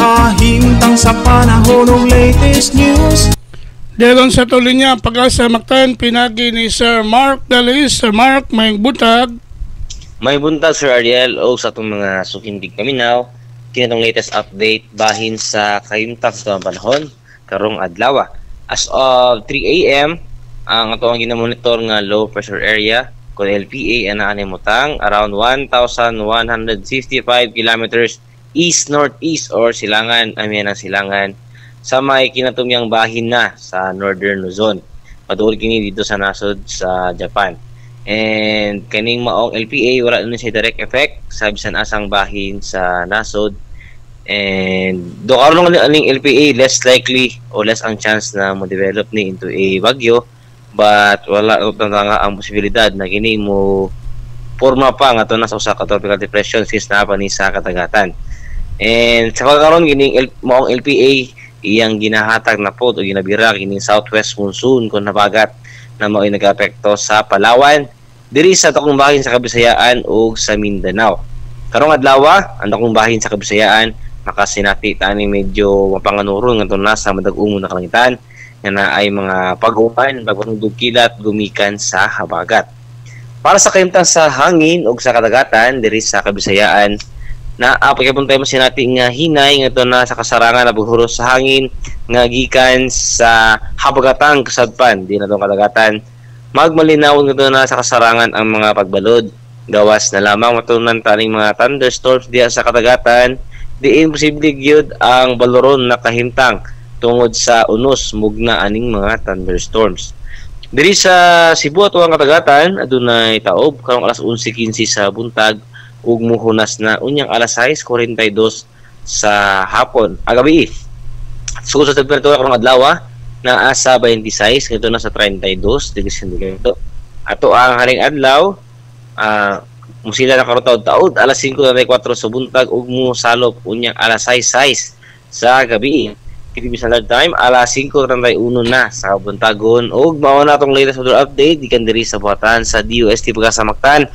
kahimtang sa panahon ng latest news. Dayon sa tuloy niya Pag-asa Mactan pinagi ni Sir Mark Dalis. Sir Mark, may buntag. May buntag Sir Ariel o sa itong mga sukindig kaminaw. Kinatong latest update bahin sa kahimtang sa panahon karong adlaw. As of 3 AM, ang ato ang ginamonitor nga low pressure area kung LPA ana animutang around 1,155 kilometers east-northeast or silangan, ang silangan sa may kinatumyang bahin na sa Northern Luzon. Patuloy kini dito sa nasod sa Japan. And kaning maong LPA wala nun siya direct effect sa bisan asang bahin sa nasod. And do karon lang aning LPA less likely o less ang chance na mo develop ni into a bagyo, but wala nga ang posibilidad na kini mo forma pa nga to na sa usa ka tropical depression since naa pa ni sa katagatan. And sa pagkaroon gining maong LPA iyang ginahatag na pod o ginabira kining southwest monsoon kung nabagat na mao'y nag-apekto sa Palawan diri sa takong bahin sa Kabisayaan o sa Mindanao. Karong adlaw ang takong bahin sa Kabisayaan makasinati tani medyo mapanganuron ngadto na sa madag-umon na kalangitan nga ay mga pag-upan bagong kilat gumikan sa habagat. Para sa kahimtang sa hangin o sa kadagatan diri sa Kabisayaan na pagkapon tayo masinati nga hinay nga ito na sa kasarangan na paghuros sa hangin nga gikan sa habagatang kasadpan di na itong kadagatan magmalinaw nga ito na sa kasarangan ang mga pagbalod gawas na lamang matunan taning mga thunderstorms diya sa kadagatan diin posible gyud ang baloron na kahimtang tungod sa unos mugna aning mga thunderstorms. Diri sa Cebu ato ang kadagatan adunay taob karong alas 11:15 sa buntag ug muhunas na unyang alas 6:42 sa hapon agabi. So sa temperatura karong adlaw naa sa 26 ngadto na sa 32 degrees centigrado. Ato ang haring adlaw musila na karon taud alas 5:04 sa buntag ug musalop unyang alas 6:06 sa gabi. Kini sa time alas 5:31 na sa buntagon ug mao na atong latest weather update gikan diri sa buhatan sa DOST Pag-asa Mactan.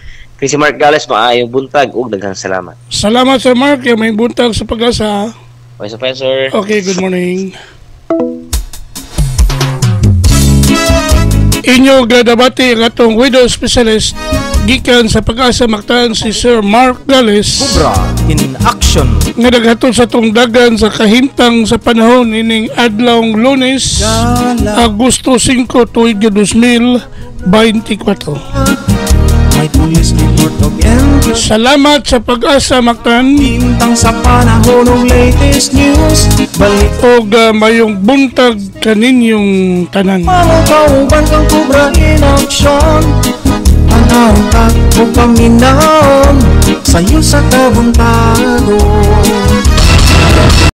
Si Mark Gales, maayong buntag ug daghang salamat. Salamat Sir Mark, may buntag sa Pag-asa. Vice Professor. Okay, good morning. Inyo gadabati ang atong widow specialist gikan sa Pag-asa Mactan si Sir Mark Gales. Cobra in action. Nga naghatod sa tong dagan sa kahimtang sa panahon ining adlawng Lunes, Agosto 5, tuig 2024. Salamat sa Pag-asa Mactan. Himtang sa panahon ng latest news. Balik O mayong buntag kaninyong tanan. Kauban kang Cobra in action. Panahon ka o paminaon sa'yo sa kabuntagon.